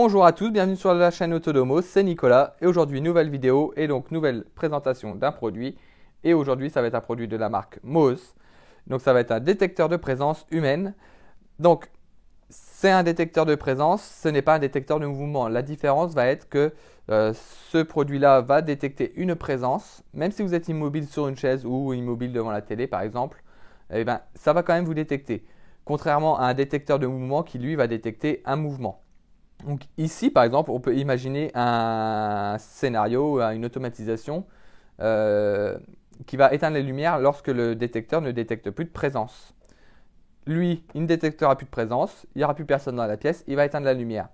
Bonjour à tous, bienvenue sur la chaîne Autodomos, c'est Nicolas et aujourd'hui nouvelle vidéo et donc nouvelle présentation d'un produit et aujourd'hui ça va être un produit de la marque Moos. Donc ça va être un détecteur de présence humaine. Donc c'est un détecteur de présence, ce n'est pas un détecteur de mouvement. La différence va être que ce produit-là va détecter une présence, même si vous êtes immobile sur une chaise ou immobile devant la télé par exemple, eh ben, ça va quand même vous détecter. Contrairement à un détecteur de mouvement qui lui va détecter un mouvement. Donc ici, par exemple, on peut imaginer un scénario, une automatisation qui va éteindre les lumières lorsque le détecteur ne détecte plus de présence. Lui, il ne détectera plus de présence, il n'y aura plus personne dans la pièce, il va éteindre la lumière.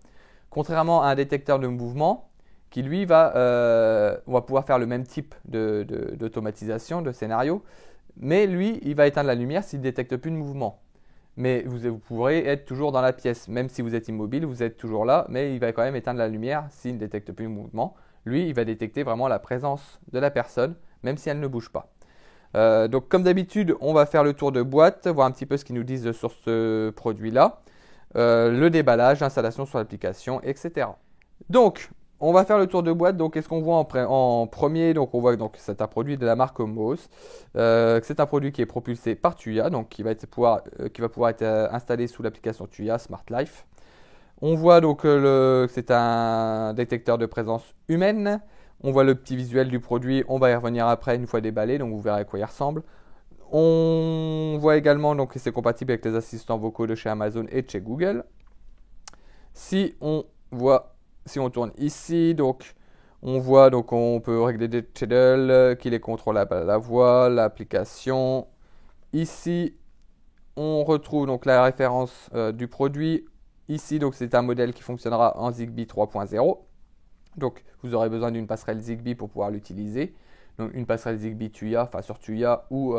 Contrairement à un détecteur de mouvement qui, lui, on va pouvoir faire le même type d'automatisation, de scénario, mais lui, il va éteindre la lumière s'il ne détecte plus de mouvement. Mais vous pourrez être toujours dans la pièce, même si vous êtes immobile, vous êtes toujours là, mais il va quand même éteindre la lumière s'il ne détecte plus le mouvement. Lui, il va détecter vraiment la présence de la personne, même si elle ne bouge pas. Donc comme d'habitude, on va faire le tour de boîte, voir un petit peu ce qu'ils nous disent sur ce produit-là, le déballage, l'installation sur l'application, etc. Donc, on va faire le tour de boîte. Donc, qu'est-ce qu'on voit en premier? Donc, on voit que c'est un produit de la marque Moos. C'est un produit qui est propulsé par Tuya, donc qui va pouvoir être installé sous l'application Tuya Smart Life. On voit donc que c'est un détecteur de présence humaine. On voit le petit visuel du produit. On va y revenir après une fois déballé, donc vous verrez à quoi il ressemble. On voit également donc, que c'est compatible avec les assistants vocaux de chez Amazon et de chez Google. Si on tourne ici, donc on voit donc on peut régler des channels qui les contrôlent la voix, l'application. Ici, on retrouve donc la référence du produit. Ici, donc c'est un modèle qui fonctionnera en Zigbee 3.0. Donc vous aurez besoin d'une passerelle Zigbee pour pouvoir l'utiliser. Donc une passerelle Zigbee Tuya, enfin sur Tuya ou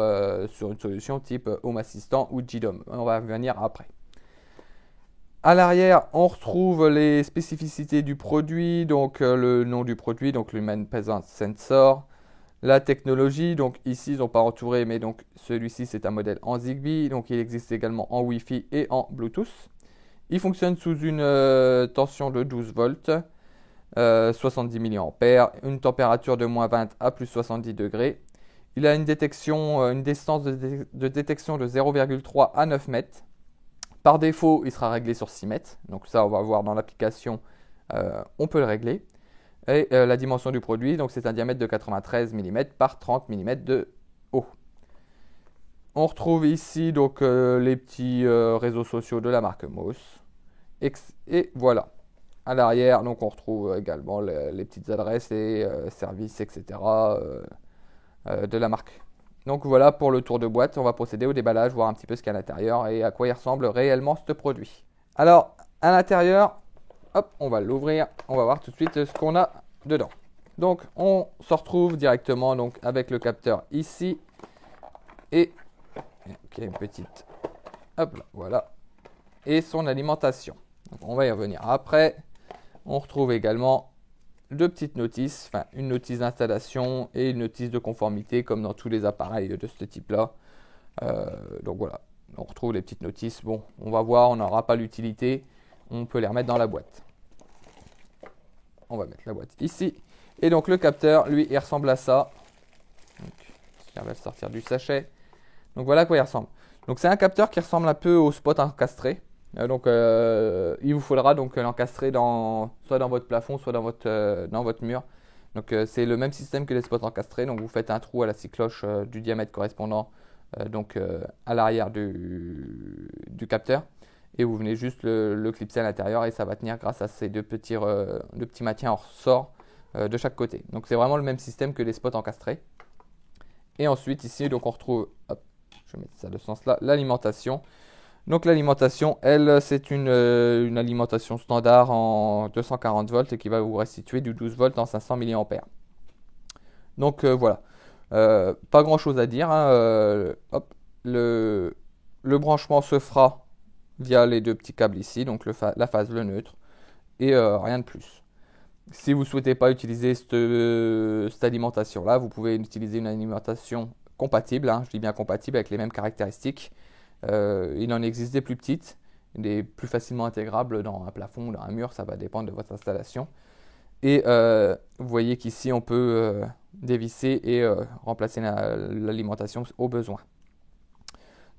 sur une solution type Home Assistant ou JDOM. On va revenir après. À l'arrière, on retrouve les spécificités du produit, donc le nom du produit, donc l'Human Presence Sensor, la technologie, donc ici ils n'ont pas entouré, mais donc celui-ci c'est un modèle en Zigbee, donc il existe également en Wi-Fi et en Bluetooth. Il fonctionne sous une tension de 12 volts, 70 mA, une température de moins 20 à plus 70 degrés. Il a une distance de détection de 0,3 à 9 mètres. Par défaut, il sera réglé sur 6 mètres. Donc ça, on va voir dans l'application, on peut le régler. Et la dimension du produit, donc c'est un diamètre de 93 mm par 30 mm de haut. On retrouve ici donc les petits réseaux sociaux de la marque Moos. Et voilà. À l'arrière, donc on retrouve également les petites adresses et services, etc. De la marque. Donc voilà pour le tour de boîte, on va procéder au déballage, voir un petit peu ce qu'il y a à l'intérieur et à quoi il ressemble réellement ce produit. Alors, à l'intérieur, hop, on va l'ouvrir, on va voir tout de suite ce qu'on a dedans. Donc, on se retrouve directement donc, avec le capteur ici et qui a une petite, hop là, voilà, et son alimentation. Donc, on va y revenir après. On retrouve également deux petites notices, enfin une notice d'installation et une notice de conformité comme dans tous les appareils de ce type-là. Donc voilà, on retrouve les petites notices. Bon, on va voir, on n'aura pas l'utilité. On peut les remettre dans la boîte. On va mettre la boîte ici. Et donc le capteur, lui, il ressemble à ça. Donc, on va le sortir du sachet. Donc voilà à quoi il ressemble. Donc c'est un capteur qui ressemble un peu au spot encastré. Il vous faudra donc l'encastrer soit dans votre plafond, soit dans votre mur. Donc c'est le même système que les spots encastrés. Donc vous faites un trou à la scie cloche du diamètre correspondant à l'arrière du capteur. Et vous venez juste le clipser à l'intérieur et ça va tenir grâce à ces deux petits maintiens en ressort de chaque côté. Donc c'est vraiment le même système que les spots encastrés. Et ensuite ici donc on retrouve, hop, je vais mettre ça de ce sens là, l'alimentation. Donc l'alimentation, elle, c'est une alimentation standard en 240 volts et qui va vous restituer du 12 volts en 500 mA. Donc voilà, pas grand chose à dire. Hein. Hop, le branchement se fera via les deux petits câbles ici, donc la phase, le neutre, et rien de plus. Si vous ne souhaitez pas utiliser cette alimentation-là, vous pouvez utiliser une alimentation compatible, hein, je dis bien compatible avec les mêmes caractéristiques. Il en existe des plus petites des plus facilement intégrables dans un plafond ou dans un mur, ça va dépendre de votre installation. Et vous voyez qu'ici, on peut dévisser et remplacer l'alimentation au besoin.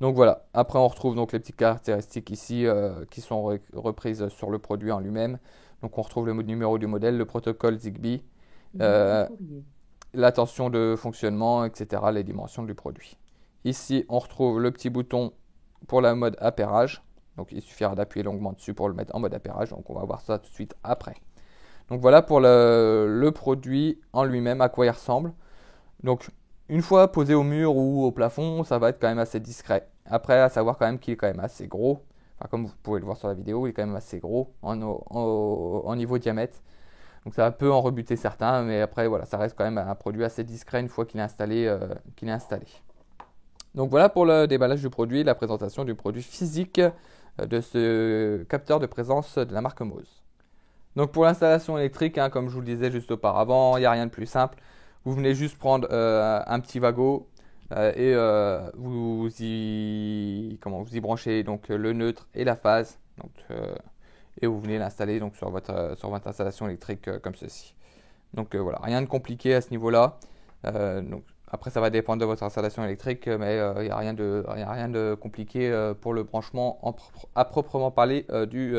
Donc voilà, après on retrouve donc les petites caractéristiques ici qui sont reprises sur le produit en lui-même. Donc on retrouve le numéro du modèle, le protocole Zigbee, la tension de fonctionnement, etc., les dimensions du produit. Ici on retrouve le petit bouton pour la mode appairage. Donc il suffira d'appuyer longuement dessus pour le mettre en mode appairage. Donc on va voir ça tout de suite après. Donc voilà pour le produit en lui-même, à quoi il ressemble. Donc une fois posé au mur ou au plafond, ça va être quand même assez discret. Après, à savoir quand même qu'il est quand même assez gros. Enfin, comme vous pouvez le voir sur la vidéo, il est quand même assez gros en niveau diamètre. Donc ça peut en rebuter certains, mais après voilà, ça reste quand même un produit assez discret une fois qu'il est installé. Donc voilà pour le déballage du produit, la présentation du produit physique de ce capteur de présence de la marque Mose. Donc pour l'installation électrique, hein, comme je vous le disais juste auparavant, il n'y a rien de plus simple. Vous venez juste prendre un petit wagot et vous y branchez donc, le neutre et la phase. Donc, et vous venez l'installer donc, sur votre installation électrique comme ceci. Donc voilà, rien de compliqué à ce niveau-là. Donc, après, ça va dépendre de votre installation électrique, mais il n'y a rien de compliqué pour le branchement à proprement parler du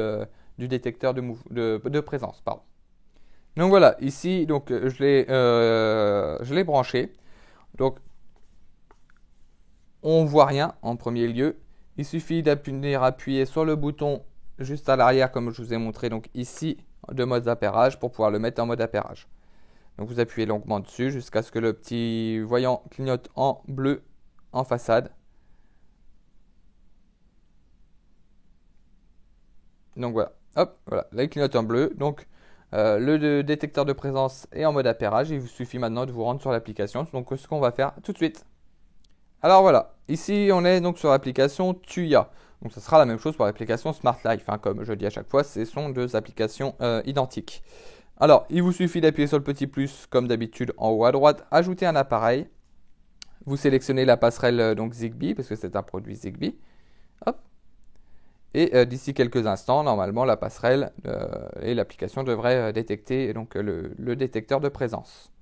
détecteur de présence. Pardon. Donc voilà, ici donc, je l'ai branché. Donc on ne voit rien en premier lieu. Il suffit d'appuyer sur le bouton juste à l'arrière comme je vous ai montré donc ici de mode appairage pour pouvoir le mettre en mode appairage. Donc vous appuyez longuement dessus jusqu'à ce que le petit voyant clignote en bleu en façade. Donc voilà, hop, voilà, là il clignote en bleu. Donc le détecteur de présence est en mode appairage. Il vous suffit maintenant de vous rendre sur l'application. Donc ce qu'on va faire tout de suite. Alors voilà, ici on est donc sur l'application Tuya. Donc ce sera la même chose pour l'application Smart Life. Hein, comme je dis à chaque fois, ce sont deux applications identiques. Alors, il vous suffit d'appuyer sur le petit plus comme d'habitude en haut à droite, ajouter un appareil. Vous sélectionnez la passerelle donc Zigbee parce que c'est un produit Zigbee. Hop. Et d'ici quelques instants, normalement, la passerelle et l'application devraient détecter donc, le détecteur de présence.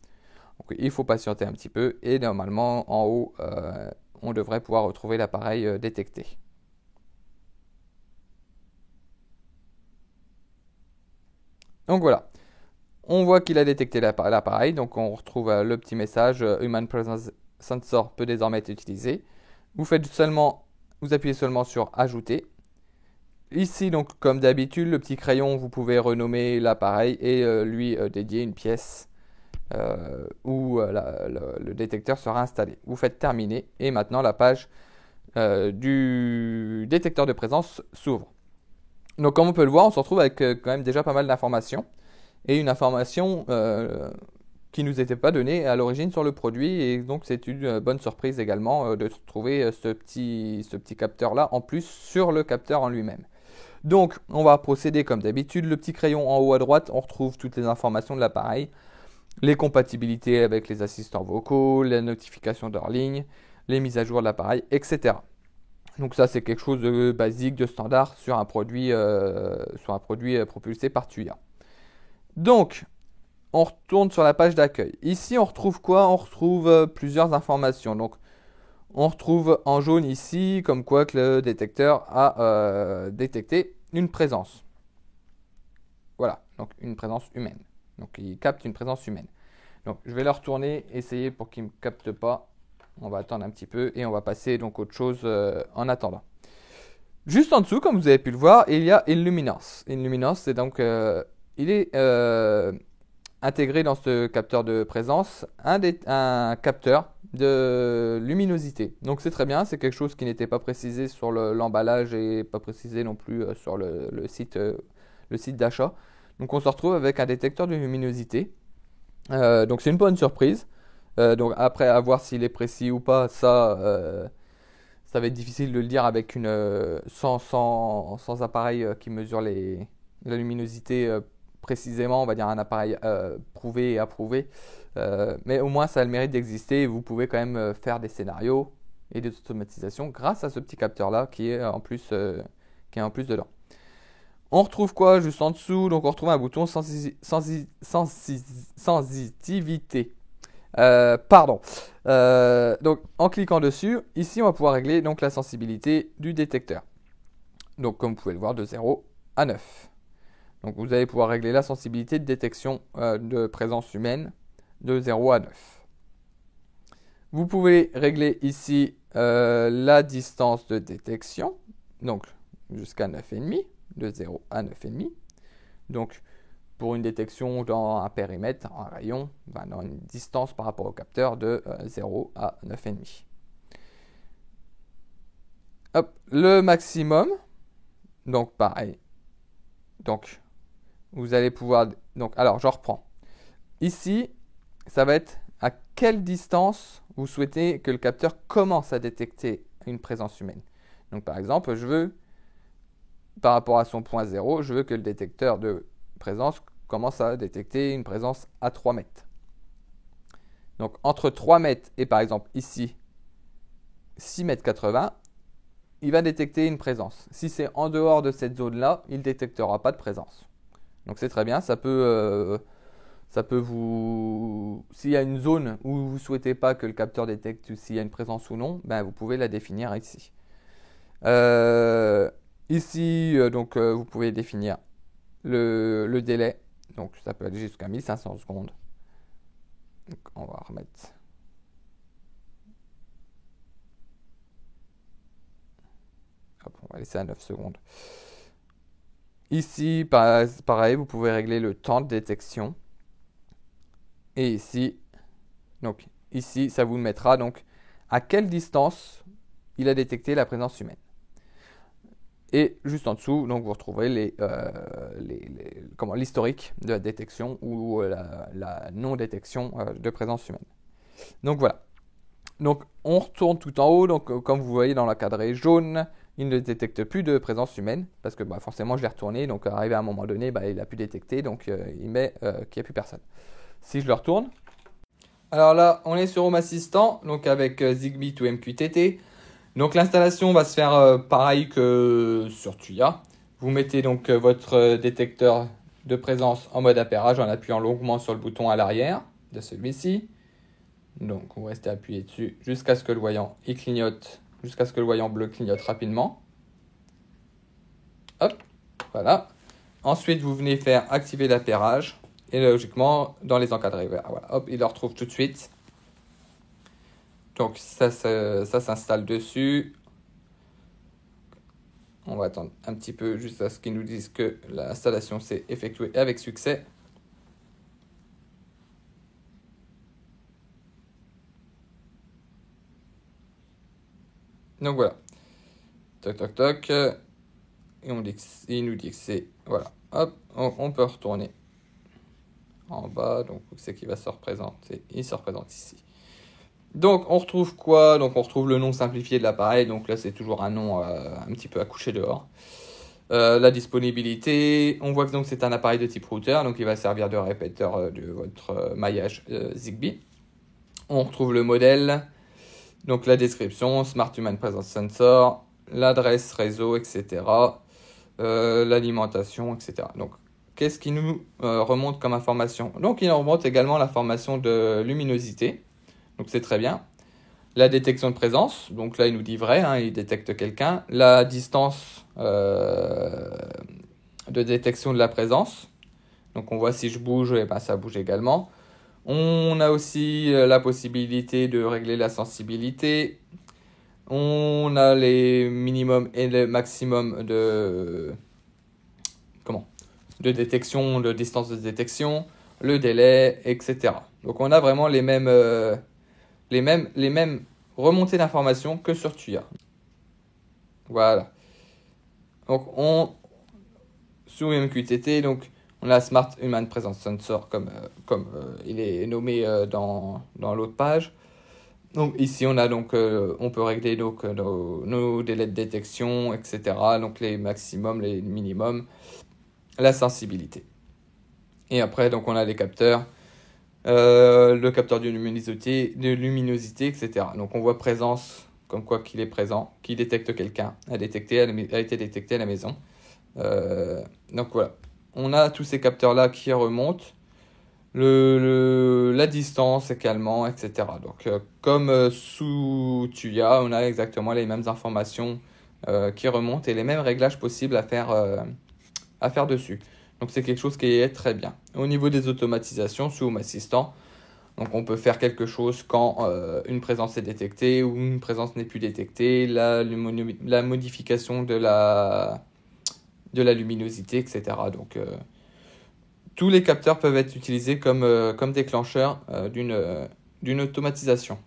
Donc, il faut patienter un petit peu et normalement, en haut, on devrait pouvoir retrouver l'appareil détecté. Donc voilà. On voit qu'il a détecté l'appareil, donc on retrouve le petit message Human Presence Sensor peut désormais être utilisé. Vous appuyez seulement sur Ajouter. Ici, donc, comme d'habitude, le petit crayon, vous pouvez renommer l'appareil et lui dédier une pièce où le détecteur sera installé. Vous faites terminer et maintenant la page du détecteur de présence s'ouvre. Donc, comme on peut le voir, on se retrouve avec quand même déjà pas mal d'informations. Et une information qui ne nous était pas donnée à l'origine sur le produit. Et donc, c'est une bonne surprise également de trouver ce petit capteur-là en plus sur le capteur en lui-même. Donc, on va procéder comme d'habitude. Le petit crayon en haut à droite, on retrouve toutes les informations de l'appareil, les compatibilités avec les assistants vocaux, les notifications de leur ligne, les mises à jour de l'appareil, etc. Donc ça, c'est quelque chose de basique, de standard sur un produit propulsé par Tuya. Donc, on retourne sur la page d'accueil. Ici, on retrouve quoi? On retrouve plusieurs informations. Donc, on retrouve en jaune ici, comme quoi que le détecteur a détecté une présence. Voilà, donc une présence humaine. Donc, il capte une présence humaine. Donc, je vais le retourner, essayer pour qu'il ne me capte pas. On va attendre un petit peu et on va passer donc autre chose en attendant. Juste en dessous, comme vous avez pu le voir, il y a Illuminance. Illuminance, c'est donc... il est intégré dans ce capteur de présence un capteur de luminosité. Donc c'est très bien, c'est quelque chose qui n'était pas précisé sur l'emballage et pas précisé non plus sur le site d'achat. Donc on se retrouve avec un détecteur de luminosité. Donc c'est une bonne surprise. Donc après, à voir s'il est précis ou pas, ça va être difficile de le dire avec sans appareil qui mesure la luminosité précisément, on va dire un appareil prouvé et approuvé. Mais au moins, ça a le mérite d'exister et vous pouvez quand même faire des scénarios et des automatisations grâce à ce petit capteur-là qui est en plus qui est en plus dedans. On retrouve quoi juste en dessous? Donc on retrouve un bouton sensitivité. Donc en cliquant dessus, ici on va pouvoir régler donc la sensibilité du détecteur. Donc comme vous pouvez le voir, de 0 à 9. Donc vous allez pouvoir régler la sensibilité de détection de présence humaine de 0 à 9. Vous pouvez régler ici la distance de détection, donc jusqu'à 9,5, de 0 à 9,5. Donc pour une détection dans un périmètre, un rayon, dans une distance par rapport au capteur de 0 à 9,5. Hop, le maximum, donc pareil. Donc vous allez pouvoir... Donc, alors, je reprends. Ici, ça va être à quelle distance vous souhaitez que le capteur commence à détecter une présence humaine. Donc, par exemple, je veux, par rapport à son point 0, je veux que le détecteur de présence commence à détecter une présence à 3 mètres. Donc, entre 3 mètres et, par exemple, ici, 6 mètres 80, il va détecter une présence. Si c'est en dehors de cette zone-là, il ne détectera pas de présence. Donc c'est très bien, ça peut vous... S'il y a une zone où vous ne souhaitez pas que le capteur détecte s'il y a une présence ou non, ben, vous pouvez la définir ici. Ici, vous pouvez définir le délai. Donc ça peut aller jusqu'à 1500 secondes. Donc, on va remettre... Hop, on va laisser à 9 secondes. Ici, pareil, vous pouvez régler le temps de détection. Et ici, ça vous mettra donc à quelle distance il a détecté la présence humaine. Et juste en dessous, donc vous retrouverez l'historique de la détection ou la non-détection de présence humaine. Donc voilà. Donc on retourne tout en haut. Donc comme vous voyez dans l'encadré jaune, il ne détecte plus de présence humaine parce que forcément je l'ai retourné. Donc arrivé à un moment donné, il a pu détecter. Donc il met qu'il n'y a plus personne. Si je le retourne. Alors là, on est sur Home Assistant, donc avec Zigbee to MQTT. Donc l'installation va se faire pareil que sur Tuya. Vous mettez donc votre détecteur de présence en mode appairage en appuyant longuement sur le bouton à l'arrière de celui-ci. Donc vous restez appuyé dessus jusqu'à ce que le voyant clignote, jusqu'à ce que le voyant bleu clignote rapidement. Hop, voilà. Ensuite, vous venez faire activer l'appairage. Et logiquement, dans les encadrés verts, voilà, hop, il le retrouve tout de suite. Donc ça s'installe dessus. On va attendre un petit peu juste à ce qu'ils nous disent que l'installation s'est effectuée avec succès. Donc voilà. Toc toc toc. Et il nous dit que c'est... Voilà. Hop, on peut retourner en bas. Donc c'est qu'il va se représenter. Il se représente ici. Donc on retrouve quoi? Donc on retrouve le nom simplifié de l'appareil. Donc là c'est toujours un nom un petit peu à coucher dehors. La disponibilité, on voit que donc c'est un appareil de type routeur, donc il va servir de répéteur de votre maillage Zigbee. On retrouve le modèle, donc la description, Smart Human Presence Sensor, l'adresse réseau, etc. L'alimentation, etc. Donc qu'est-ce qui nous remonte comme information? Donc il nous remonte également l'information de luminosité, donc c'est très bien. La détection de présence, donc là il nous dit vrai, il détecte quelqu'un. La distance de détection de la présence, donc on voit si je bouge, et ça bouge également. On a aussi la possibilité de régler la sensibilité. On a les minimums et les maximums de détection, de distance de détection, le délai, etc. Donc on a vraiment les mêmes remontées d'informations que sur Tuya. Voilà. Donc sur MQTT, donc on a Smart Human Presence Sensor comme il est nommé dans l'autre page. Donc ici on a on peut régler nos délais de détection, etc. Donc les maximums, les minimums, la sensibilité. Et après donc on a les capteurs. Le capteur de luminosité, etc. Donc on voit présence comme quoi qu'il est présent, qu'il détecte quelqu'un, a été détecté à la maison. Donc voilà, on a tous ces capteurs-là qui remontent, la distance également, etc. Donc comme sous Tuya, on a exactement les mêmes informations qui remontent et les mêmes réglages possibles à faire dessus. Donc c'est quelque chose qui est très bien. Au niveau des automatisations sous Home Assistant, donc on peut faire quelque chose quand une présence est détectée ou une présence n'est plus détectée, la modification de la luminosité, etc. Donc tous les capteurs peuvent être utilisés comme déclencheurs d'une automatisation.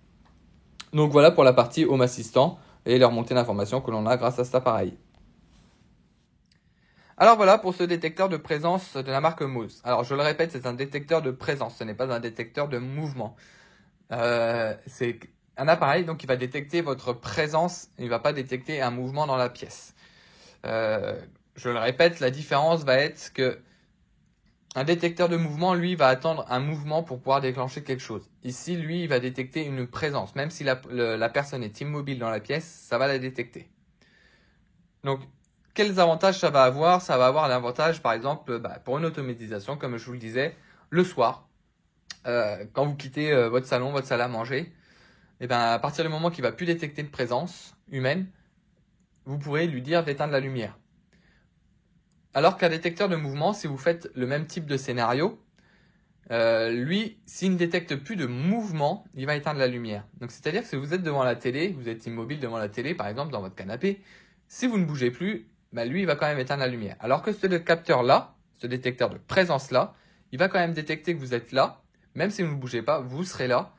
Donc voilà pour la partie Home Assistant et les remontées d'informations que l'on a grâce à cet appareil. Alors voilà pour ce détecteur de présence de la marque Mose. Alors je le répète, c'est un détecteur de présence, ce n'est pas un détecteur de mouvement. C'est un appareil donc qui va détecter votre présence, il ne va pas détecter un mouvement dans la pièce. Je le répète, la différence va être que un détecteur de mouvement, lui, va attendre un mouvement pour pouvoir déclencher quelque chose. Ici, lui, il va détecter une présence. Même si la personne est immobile dans la pièce, ça va la détecter. Donc, quels avantages ça va avoir? Ça va avoir l'avantage, par exemple, pour une automatisation, comme je vous le disais, le soir, quand vous quittez votre salon, votre salle à manger, et à partir du moment qu'il ne va plus détecter de présence humaine, vous pourrez lui dire d'éteindre la lumière. Alors qu'un détecteur de mouvement, si vous faites le même type de scénario, lui, s'il ne détecte plus de mouvement, il va éteindre la lumière. Donc c'est-à-dire que si vous êtes devant la télé, vous êtes immobile devant la télé, par exemple dans votre canapé, si vous ne bougez plus, lui, il va quand même éteindre la lumière. Alors que ce capteur-là, ce détecteur de présence-là, il va quand même détecter que vous êtes là, même si vous ne bougez pas, vous serez là.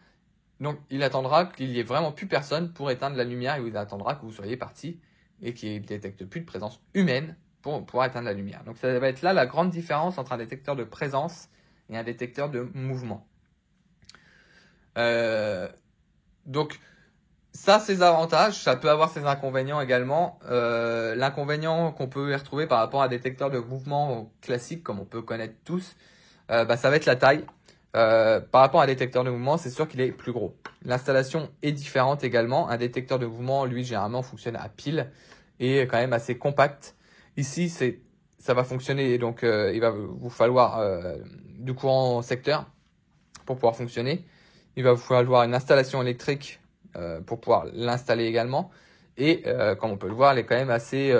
Donc il attendra qu'il n'y ait vraiment plus personne pour éteindre la lumière et il attendra que vous soyez parti et qu'il ne détecte plus de présence humaine pour pouvoir éteindre la lumière. Donc ça va être là la grande différence entre un détecteur de présence et un détecteur de mouvement. Donc ça, ses avantages, ça peut avoir ses inconvénients également. L'inconvénient qu'on peut y retrouver par rapport à un détecteur de mouvement classique, comme on peut connaître tous, ça va être la taille. Par rapport à un détecteur de mouvement, c'est sûr qu'il est plus gros. L'installation est différente également. Un détecteur de mouvement, lui, généralement fonctionne à pile et est quand même assez compact. Ici, ça va fonctionner, donc il va vous falloir du courant secteur pour pouvoir fonctionner. Il va vous falloir une installation électrique pour pouvoir l'installer également. Et comme on peut le voir, elle est quand même assez,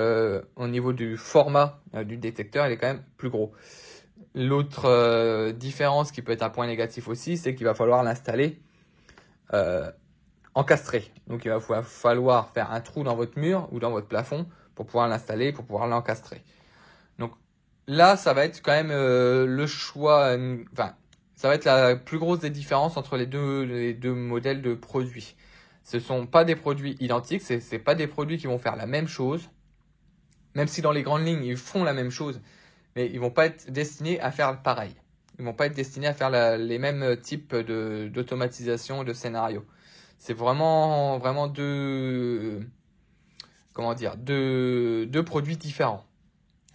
au niveau du format du détecteur, elle est quand même plus gros. L'autre différence qui peut être un point négatif aussi, c'est qu'il va falloir l'installer encastré. Donc il va falloir faire un trou dans votre mur ou dans votre plafond pour pouvoir l'installer, pour pouvoir l'encastrer. Donc là, ça va être quand même le choix, ça va être la plus grosse des différences entre les deux modèles de produits. Ce ne sont pas des produits identiques, c'est pas des produits qui vont faire la même chose, même si dans les grandes lignes, ils font la même chose, mais ils vont pas être destinés à faire pareil. Ils vont pas être destinés à faire les mêmes types d'automatisation et de scénarios. C'est vraiment deux produits différents.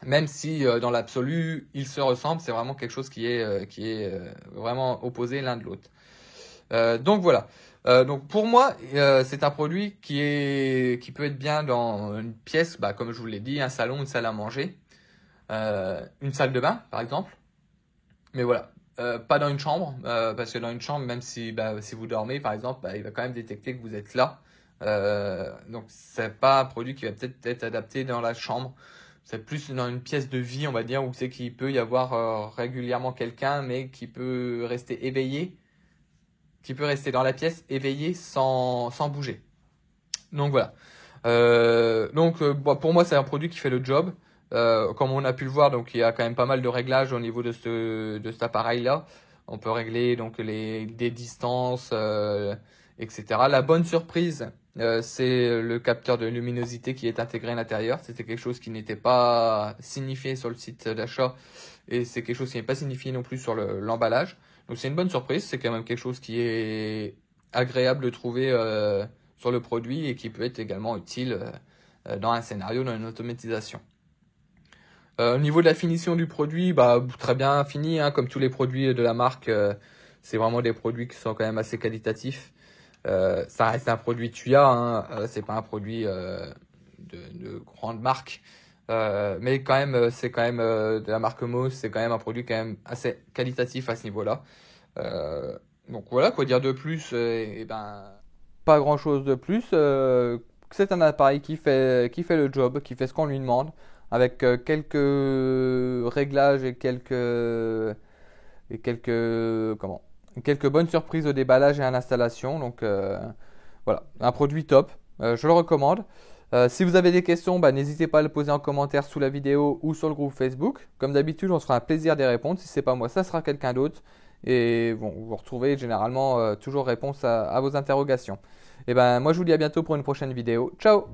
Même si dans l'absolu, ils se ressemblent, c'est vraiment quelque chose qui est vraiment opposé l'un de l'autre. Donc voilà. Donc pour moi, c'est un produit qui peut être bien dans une pièce, comme je vous l'ai dit, un salon, une salle à manger, une salle de bain par exemple. Mais voilà, pas dans une chambre, parce que dans une chambre, même si vous dormez par exemple, il va quand même détecter que vous êtes là. Donc c'est pas un produit qui va peut-être être adapté dans la chambre. C'est plus dans une pièce de vie, on va dire, où c'est qu'il peut y avoir régulièrement quelqu'un, mais qui peut rester éveillé, qui peut rester dans la pièce éveillé sans bouger. Donc voilà. Pour moi, c'est un produit qui fait le job. Comme on a pu le voir, donc il y a quand même pas mal de réglages au niveau de cet appareil-là. On peut régler donc des distances, etc. La bonne surprise, c'est le capteur de luminosité qui est intégré à l'intérieur. C'était quelque chose qui n'était pas signifié sur le site d'achat et c'est quelque chose qui n'est pas signifié non plus sur l'emballage. Donc c'est une bonne surprise, c'est quand même quelque chose qui est agréable de trouver sur le produit et qui peut être également utile dans un scénario, dans une automatisation. Au niveau de la finition du produit, très bien fini, hein, comme tous les produits de la marque, c'est vraiment des produits qui sont quand même assez qualitatifs. Ça reste un produit Tuya, hein, c'est pas un produit de grande marque. Mais quand même, c'est quand même de la marque Mose, c'est quand même un produit quand même assez qualitatif à ce niveau-là. Donc voilà, quoi dire de plus, et ben pas grand-chose de plus. C'est un appareil qui fait le job, qui fait ce qu'on lui demande, avec quelques réglages et quelques bonnes surprises au déballage et à l'installation. Donc voilà, un produit top. Je le recommande. Si vous avez des questions, bah, n'hésitez pas à le poser en commentaire sous la vidéo ou sur le groupe Facebook. Comme d'habitude, on se fera un plaisir d'y répondre. Si c'est pas moi, ça sera quelqu'un d'autre. Et bon, vous retrouvez généralement toujours réponse à vos interrogations. Et ben, moi, je vous dis à bientôt pour une prochaine vidéo. Ciao!